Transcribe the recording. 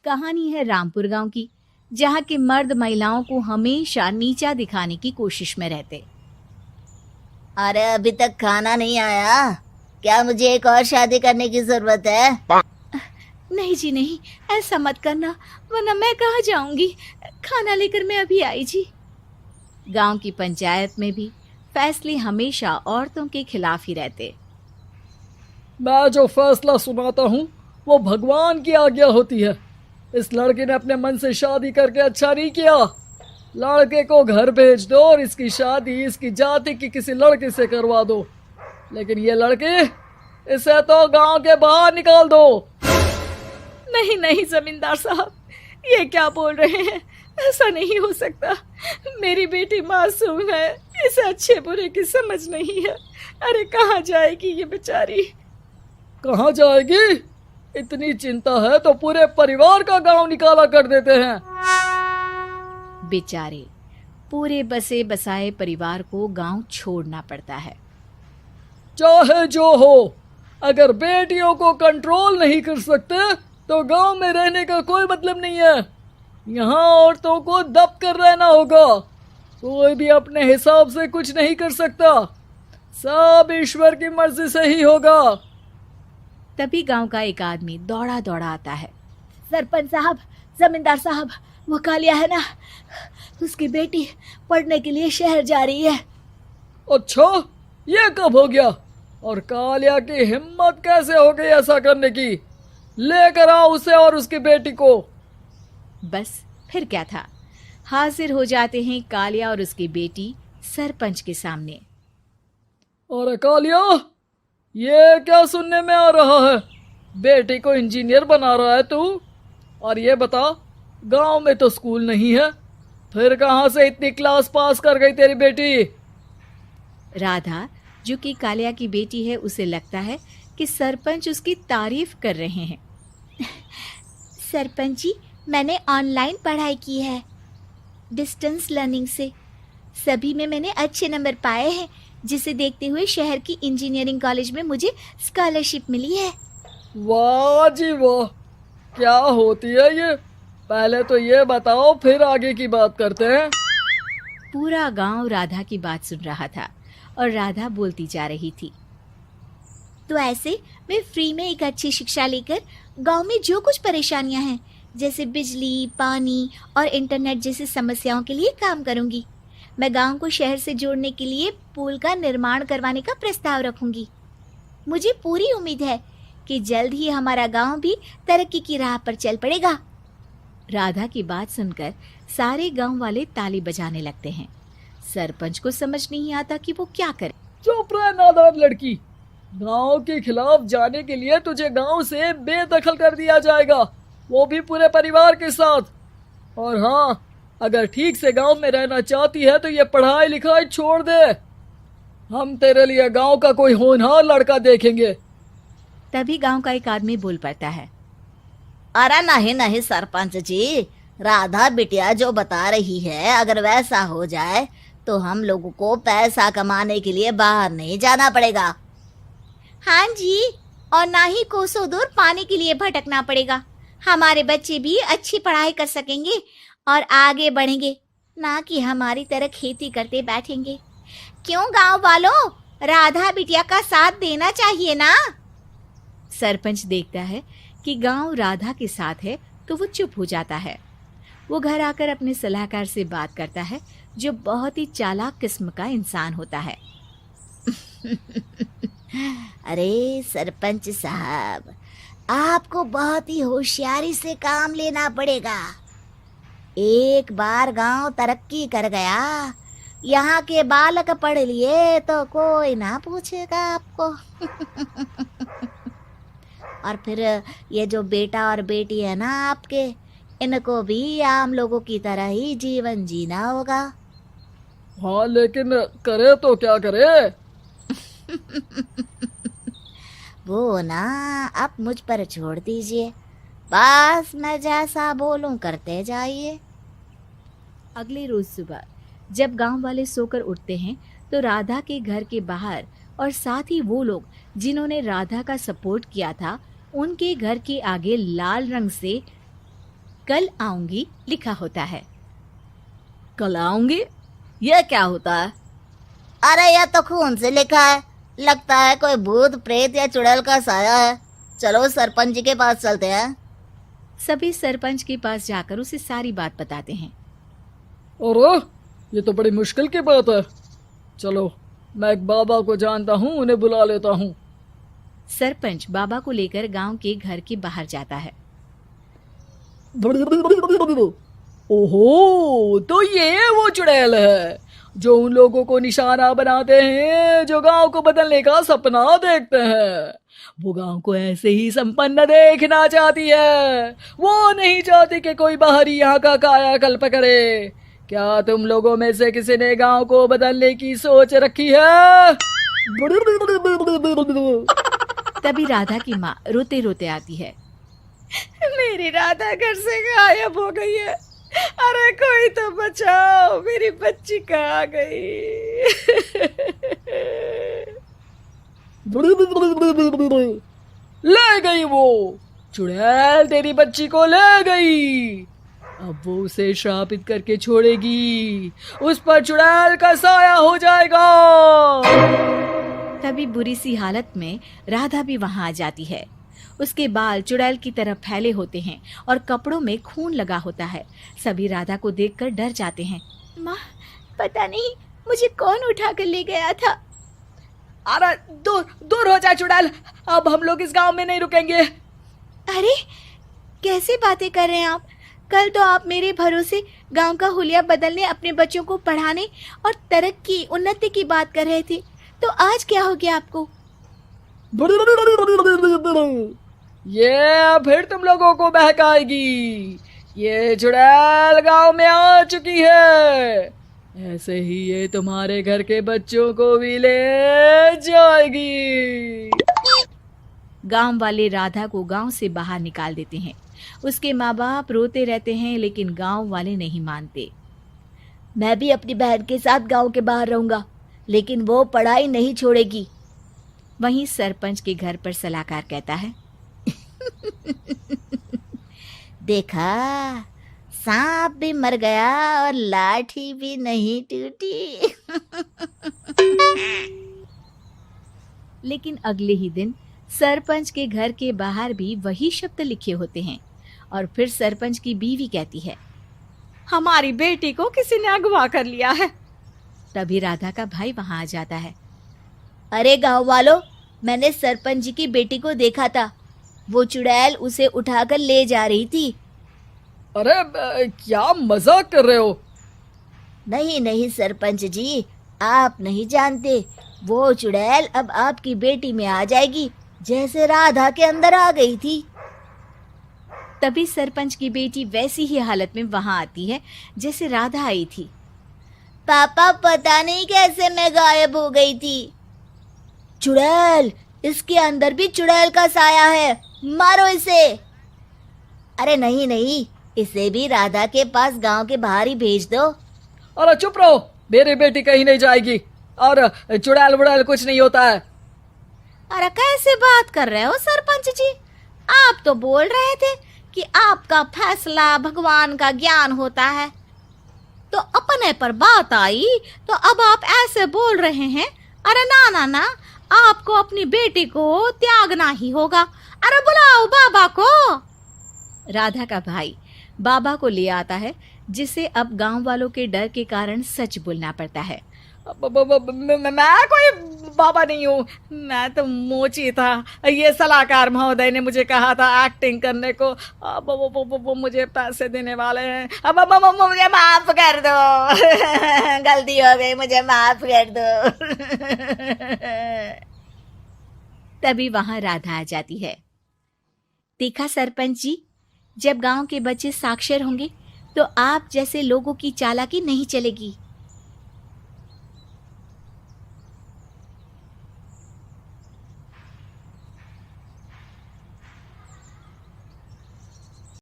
कहानी है रामपुर गांव की, जहां के मर्द महिलाओं को हमेशा नीचा दिखाने की कोशिश में रहते। अरे अभी तक खाना नहीं आया क्या? मुझे एक और शादी करने की जरूरत है। नहीं जी नहीं, ऐसा मत करना, वरना मैं कहाँ जाऊंगी। खाना लेकर मैं अभी आई जी। गांव की पंचायत में भी फैसले हमेशा औरतों के खिलाफ ही रहते। मैं जो फैसला सुनाता हूँ वो भगवान की आज्ञा होती है। इस लड़के ने अपने मन से शादी करके अच्छा नहीं किया। लड़के को घर भेज दो और इसकी शादी इसकी जाति की किसी लड़के से करवा दो। लेकिन ये लड़की, इसे तो गांव के बाहर निकाल दो। नहीं नहीं जमींदार साहब, ये क्या बोल रहे हैं? ऐसा नहीं हो सकता। मेरी बेटी मासूम है, इसे अच्छे बुरे की समझ नहीं है। अरे कहाँ जाएगी ये बेचारी? कहाँ जाएगी? इतनी चिंता है तो पूरे परिवार का गांव निकाला कर देते हैं। बेचारे पूरे बसे बसाए परिवार को गांव छोड़ना पड़ता है। चाहे जो हो, अगर बेटियों को कंट्रोल नहीं कर सकते तो गांव में रहने का कोई मतलब नहीं है। यहाँ औरतों को दब कर रहना होगा। कोई भी अपने हिसाब से कुछ नहीं कर सकता, सब ईश्वर की मर्जी से ही होगा। तभी गांव का एक आदमी दौड़ा दौड़ा आता है। सरपंच साहब, जमींदार साहब, वो कालिया है ना, उसकी बेटी पढ़ने के लिए शहर जा रही है। अच्छा, ये कब हो गया? और कालिया की हिम्मत कैसे हो गई ऐसा करने की? लेकर आओ उसे और उसकी बेटी को। बस फिर क्या था, हाजिर हो जाते हैं कालिया और उसकी बेटी सरपंच के सामने। अरे कालिया, ये क्या सुनने में आ रहा है? बेटी को इंजीनियर बना रहा है तू? और ये बता, गांव में तो स्कूल नहीं है, फिर कहां से इतनी क्लास पास कर गई तेरी बेटी? राधा, जो कि कालिया की बेटी है, उसे लगता है कि सरपंच उसकी तारीफ कर रहे हैं। सरपंच जी, मैंने ऑनलाइन पढ़ाई की है, डिस्टेंस लर्निंग से। सभी में मैंने अच्छे नंबर पाए हैं, जिसे देखते हुए शहर की इंजीनियरिंग कॉलेज में मुझे स्कॉलरशिप मिली है। वाह जी वाह, क्या होती है ये? पहले तो ये बताओ, फिर आगे की बात करते हैं। पूरा गांव राधा की बात सुन रहा था और राधा बोलती जा रही थी। तो ऐसे मैं फ्री में एक अच्छी शिक्षा लेकर गांव में जो कुछ परेशानियां हैं, जैसे बिजली, पानी और इंटरनेट जैसी समस्याओं के लिए काम करूंगी। मैं गांव को शहर से जोड़ने के लिए पुल का निर्माण करवाने का प्रस्ताव रखूंगी। मुझे पूरी उम्मीद है कि जल्द ही हमारा गांव भी तरक्की की राह पर चल पड़ेगा। राधा की बात सुनकर सारे गांव वाले ताली बजाने लगते हैं। सरपंच को समझ नहीं आता कि वो क्या करे। चुप रह नादान लड़की, गांव के खिलाफ जाने के लिए तुझे गांव से बेदखल कर दिया जाएगा, वो भी पूरे परिवार के साथ। और हाँ, अगर ठीक से गांव में रहना चाहती है तो ये पढ़ाई लिखाई छोड़ दे। हम तेरे लिए गांव का कोई होनहार लड़का देखेंगे। तभी गांव का एक आदमी बोल पड़ता है। अरे नहीं नहीं सरपंच जी, राधा बिटिया जो बता रही है, अगर वैसा हो जाए तो हम लोगों को पैसा कमाने के लिए बाहर नहीं जाना पड़ेगा। हाँ जी, और ना ही कोसों दूर पानी के लिए भटकना पड़ेगा। हमारे बच्चे भी अच्छी पढ़ाई कर सकेंगे और आगे बढ़ेंगे, ना कि हमारी तरह खेती करते बैठेंगे। क्यों गांव वालों, राधा बिटिया का साथ देना चाहिए ना। सरपंच देखता है कि गांव राधा के साथ है तो वो चुप हो जाता है। वो घर आकर अपने सलाहकार से बात करता है, जो बहुत ही चालाक किस्म का इंसान होता है। अरे सरपंच साहब, आपको बहुत ही होशियारी से काम लेना पड़ेगा। एक बार गांव तरक्की कर गया, यहाँ के बालक पढ़ लिए तो कोई ना पूछेगा आपको। और फिर ये जो बेटा और बेटी है ना आपके, इनको भी आम लोगों की तरह ही जीवन जीना होगा। हाँ, लेकिन करे तो क्या करे? वो ना आप मुझ पर छोड़ दीजिए, बस मैं जैसा बोलूं करते जाइए। अगले रोज सुबह जब गांव वाले सोकर उठते हैं तो राधा के घर के बाहर और साथ ही वो लोग जिन्होंने राधा का सपोर्ट किया था, उनके घर के आगे लाल रंग से कल आऊंगी लिखा होता है। कल आऊंगी, यह क्या होता है? अरे यह तो खून से लिखा है, लगता है कोई भूत प्रेत या चुड़ैल का साया है। चलो सरपंच जी के पास चलते हैं। सभी सरपंच के पास जाकर उसे सारी बात बताते हैं। अरे ये तो बड़ी मुश्किल की बात है। चलो मैं एक बाबा को जानता हूँ, उन्हें बुला लेता हूँ। सरपंच बाबा को लेकर गांव के घर के बाहर जाता है। ओहो, तो ये वो चुड़ैल है जो उन लोगों को निशाना बनाते हैं जो गांव को बदलने का सपना देखते हैं। वो गांव को ऐसे ही संपन्न देखना चाहती है, वो नहीं चाहती कि कोई बाहरी यहाँ का कायाकल्प करे। क्या तुम लोगों में से किसी ने गांव को बदलने की सोच रखी है? तभी राधा की माँ रोते रोते आती है। मेरी राधा घर से गायब हो गई है। अरे कोई तो बचाओ, मेरी बच्ची कहाँ गई? ले गई वो चुड़ैल, तेरी बच्ची को ले गई। अब वो उसे श्रापित करके छोड़ेगी, उस पर चुड़ैल का साया हो जाएगा। तभी बुरी सी हालत में राधा भी वहां आ जाती है। उसके बाल चुड़ैल की तरह फैले होते हैं और कपड़ों में खून लगा होता है। सभी राधा को देखकर डर जाते हैं। माँ, पता नहीं मुझे कौन उठा कर ले गया था। अरे दूर दूर हो जा चुड़ैल, अब हम लोग इस गांव में नहीं रुकेंगे। अरे कैसे बातें कर रहे हैं आप? कल तो आप मेरे भरोसे गांव का हुलिया बदलने, अपने बच्चों को पढ़ाने और तरक्की उन्नति की बात कर रहे थे, तो आज क्या हो गया आपको? ये फिर तुम लोगों को बहकाएगी। ये चुड़ैल गांव में आ चुकी है, ऐसे ही ये तुम्हारे घर के बच्चों को भी ले जाएगी। गांव वाले राधा को गांव से बाहर निकाल देते हैं। उसके माँ बाप रोते रहते हैं, लेकिन गांव वाले नहीं मानते। मैं भी अपनी बहन के साथ गांव के बाहर रहूंगा, लेकिन वो पढ़ाई नहीं छोड़ेगी। वहीं सरपंच के घर पर सलाहकार कहता है। देखा, सांप भी मर गया और लाठी भी नहीं टूटी। लेकिन अगले ही दिन सरपंच के घर के बाहर भी वही शब्द लिखे होते हैं। और फिर सरपंच की बीवी कहती है, हमारी बेटी को किसी ने अगवा कर लिया है। तभी राधा का भाई वहां आ जाता है। अरे गांव वालों, मैंने सरपंच जी की बेटी को देखा था। वो चुड़ैल उसे उठाकर ले जा रही थी। अरे क्या मजाक कर रहे हो? नहीं नहीं सरपंच जी, आप नहीं जानते। वो चुड़ैल अब आपकी बेटी में आ जाएगी, जैसे राधा के अंदर आ गई थी। तभी सरपंच की बेटी वैसी ही हालत में वहां आती है जैसे राधा आई थी। पापा, पता नहीं कैसे मैं गायब हो गई थी। चुड़ैल, इसके अंदर भी चुड़ैल का साया है, मारो इसे। अरे नहीं नहीं, इसे भी राधा के पास गांव के बाहर ही भेज दो। अरे चुप रहो, मेरी बेटी कहीं नहीं जाएगी और चुड़ैल वुड़ैल कुछ नहीं होता है। अरे कैसे बात कर रहे हो सरपंच जी? आप तो बोल रहे थे कि आपका फैसला भगवान का ज्ञान होता है, तो अपने पर बात आई तो अब आप ऐसे बोल रहे हैं। अरे ना ना ना, आपको अपनी बेटी को त्यागना ही होगा। अरे बुलाओ बाबा को। राधा का भाई बाबा को ले आता है, जिसे अब गांव वालों के डर के कारण सच बोलना पड़ता है। मैं कोई बाबा नहीं हूँ, मैं तो मोची था। ये सलाहकार महोदय ने मुझे कहा था एक्टिंग करने को। अब वो मुझे पैसे देने वाले हैं। अब मुझे माफ कर दो। गलती हो गई, मुझे माफ कर दो। तभी वहां राधा आ जाती है। देखा सरपंच जी, जब गांव के बच्चे साक्षर होंगे तो आप जैसे लोगों की चालाकी नहीं चलेगी।